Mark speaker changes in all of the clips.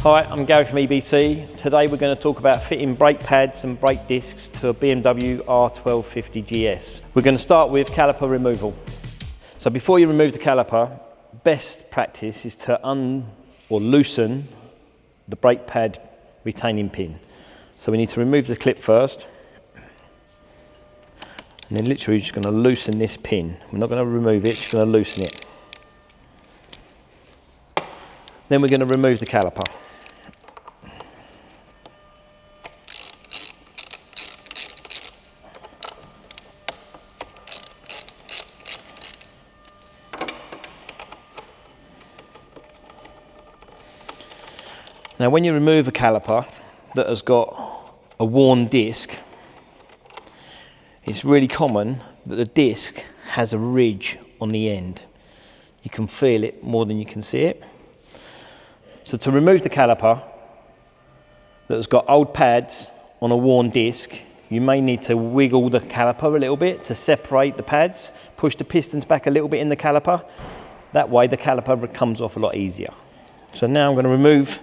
Speaker 1: Hi, I'm Gary from EBC. Today we're going to talk about fitting brake pads and brake discs to a BMW R1250 GS. We're going to start with caliper removal. So before you remove the caliper, best practice is to loosen the brake pad retaining pin. So we need to remove the clip first, and then literally just going to loosen this pin. We're not going to remove it, just going to loosen it. Then we're going to remove the caliper. Now when you remove a caliper that has got a worn disc, it's really common that the disc has a ridge on the end. You can feel it more than you can see it. So to remove the caliper that has got old pads on a worn disc, you may need to wiggle the caliper a little bit to separate the pads, push the pistons back a little bit in the caliper. That way the caliper comes off a lot easier. So now I'm going to remove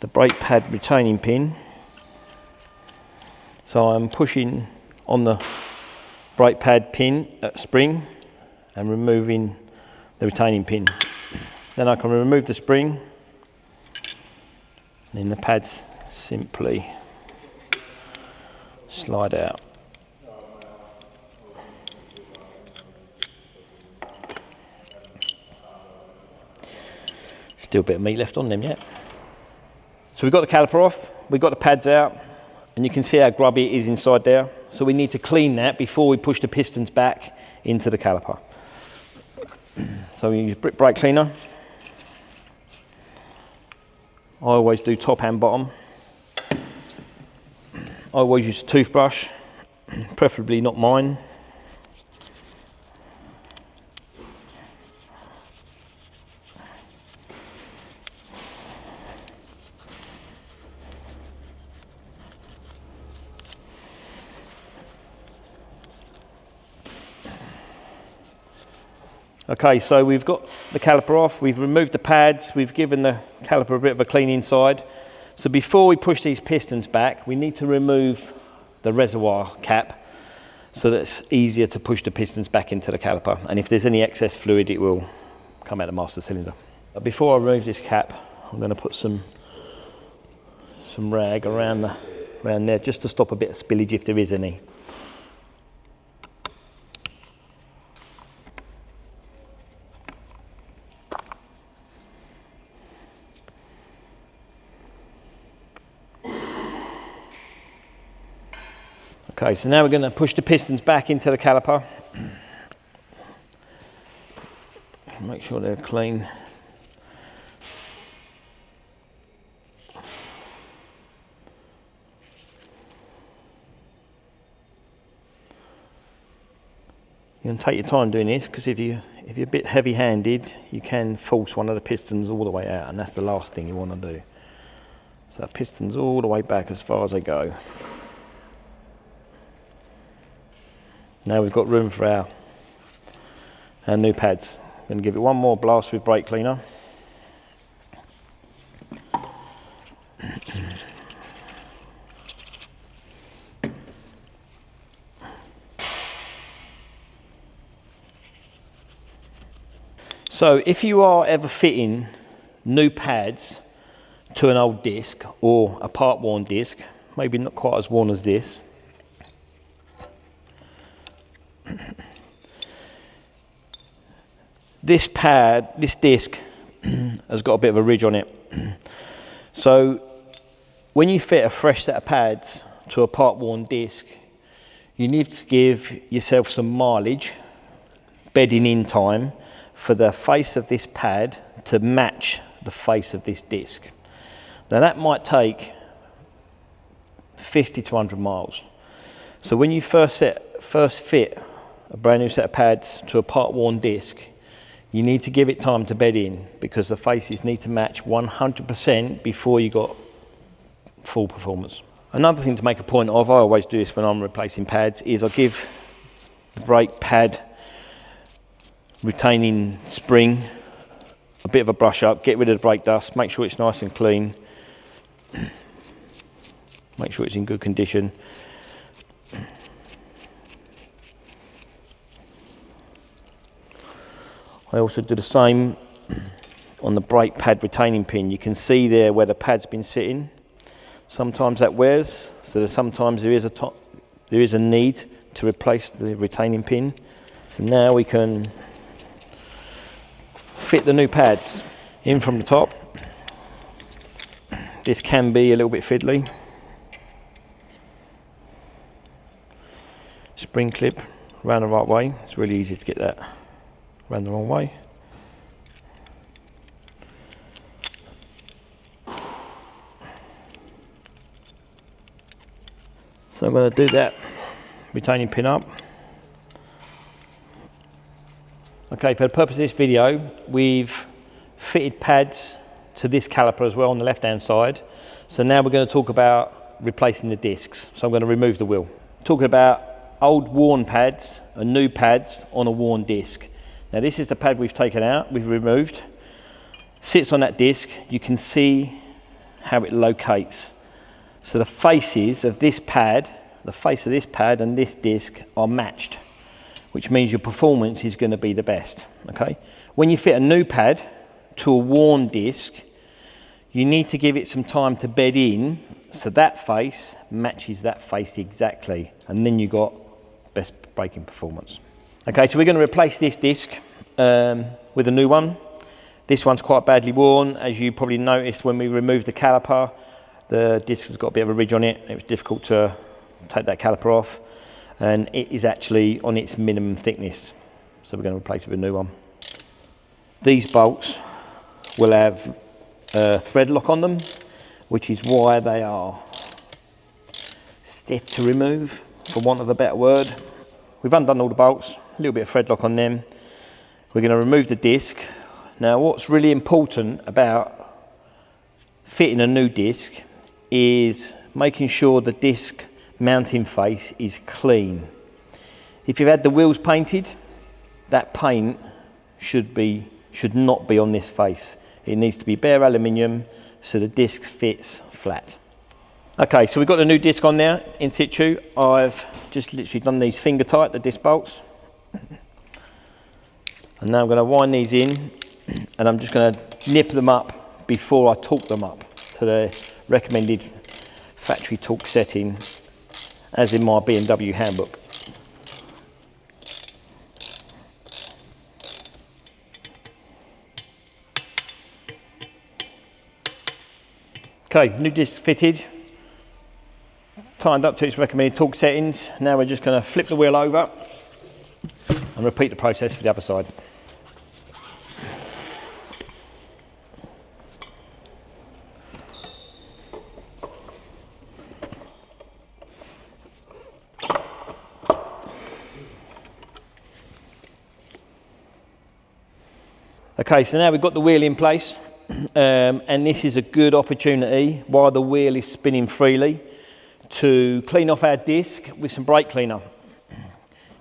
Speaker 1: the brake pad retaining pin. So I'm pushing on the brake pad pin spring and removing the retaining pin. Then I can remove the spring, and then the pads simply slide out. Still a bit of meat left on them yet. So we've got the caliper off, we've got the pads out, and you can see how grubby it is inside there. So we need to clean that before we push the pistons back into the caliper. So we use brake cleaner. I always do top and bottom. I always use a toothbrush, preferably not mine. Okay, so we've got the caliper off, we've removed the pads, we've given the caliper a bit of a clean inside. So before we push these pistons back, we need to remove the reservoir cap so that it's easier to push the pistons back into the caliper. And if there's any excess fluid, it will come out the master cylinder. But before I remove this cap, I'm going to put some rag around there just to stop a bit of spillage if there is any. Okay, so now we're going to push the pistons back into the caliper. Make sure they're clean. You can take your time doing this, because if you're a bit heavy-handed, you can force one of the pistons all the way out, and that's the last thing you want to do. So pistons all the way back as far as they go. Now we've got room for our new pads. I'm going to give it one more blast with brake cleaner. So if you are ever fitting new pads to an old disc or a part worn disc, maybe not quite as worn as this, this disc has got a bit of a ridge on it. So when you fit a fresh set of pads to a part worn disc, you need to give yourself some mileage, bedding in time, for the face of this pad to match the face of this disc. Now that might take 50 to 100 miles. So when you first fit a brand new set of pads to a part worn disc, you need to give it time to bed in, because the faces need to match 100% before you got full performance. Another thing to make a point of, I always do this when I'm replacing pads, is I give the brake pad retaining spring a bit of a brush up, get rid of the brake dust, make sure it's nice and clean, Make sure it's in good condition. I also do the same on the brake pad retaining pin. You can see there where the pad's been sitting. Sometimes that wears, so sometimes there is a need to replace the retaining pin. So now we can fit the new pads in from the top. This can be a little bit fiddly. Spring clip round the right way. It's really easy to get that round the wrong way. So I'm going to do that retaining pin up. Okay, for the purpose of this video, we've fitted pads to this caliper as well on the left hand side. So now we're going to talk about replacing the discs. So I'm going to remove the wheel. Talking about old worn pads and new pads on a worn disc. Now this is the pad we've taken out, we've removed. Sits on that disc, you can see how it locates. So the faces of this pad, the face of this pad and this disc are matched, which means your performance is going to be the best. Okay. When you fit a new pad to a worn disc, you need to give it some time to bed in so that face matches that face exactly, and then you got best braking performance. Okay, so we're going to replace this disc with a new one. This one's quite badly worn. As you probably noticed when we removed the caliper, the disc has got a bit of a ridge on it. It was difficult to take that caliper off, and it is actually on its minimum thickness. So we're going to replace it with a new one. These bolts will have a thread lock on them, which is why they are stiff to remove, for want of a better word. We've undone all the bolts, a little bit of thread lock on them. We're going to remove the disc. Now what's really important about fitting a new disc is making sure the disc mounting face is clean. If you've had the wheels painted, that paint should not be on this face. It needs to be bare aluminium so the disc fits flat. Okay, so we've got the new disc on there in situ. I've just literally done these finger tight, the disc bolts. And now I'm going to wind these in, and I'm just going to nip them up before I torque them up to the recommended factory torque setting, as in my BMW handbook. Okay, new disc fitted, tightened up to its recommended torque settings. Now we're just going to flip the wheel over and repeat the process for the other side. Okay, so now we've got the wheel in place, and this is a good opportunity while the wheel is spinning freely to clean off our disc with some brake cleaner,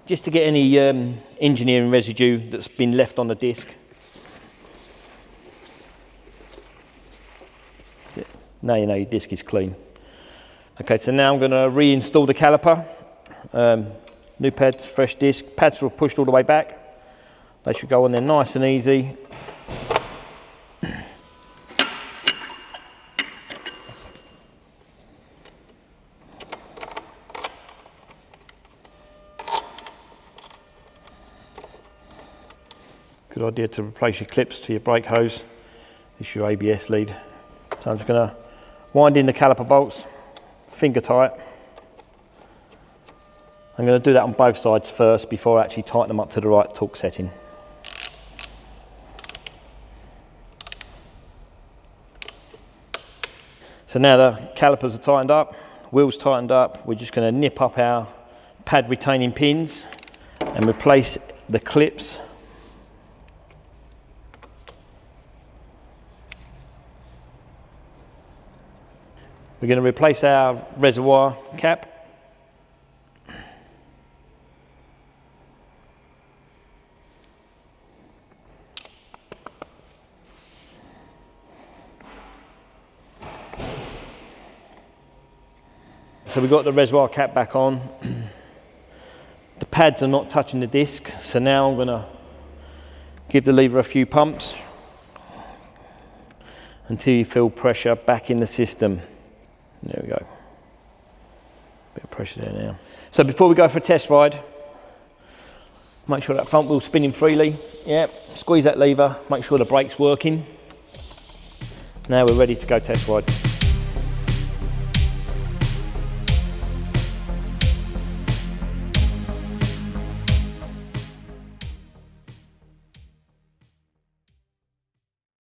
Speaker 1: just to get any engineering residue that's been left on the disc. That's it. Now you know your disc is clean. Okay, so now I'm going to reinstall the caliper. New pads, fresh disc. Pads were pushed all the way back. They should go on there nice and easy. Good idea to replace your clips to your brake hose. This is your ABS lead. So I'm just going to wind in the caliper bolts, finger tight. I'm going to do that on both sides first before I actually tighten them up to the right torque setting. So now the calipers are tightened up, wheels tightened up, we're just going to nip up our pad retaining pins and replace the clips. We're going to replace our reservoir cap. So we've got the reservoir cap back on. The pads are not touching the disc, so now I'm going to give the lever a few pumps until you feel pressure back in the system. There we go. Bit of pressure there now. So before we go for a test ride, make sure that front wheel's spinning freely. Yep, squeeze that lever, make sure the brake's working. Now we're ready to go test ride.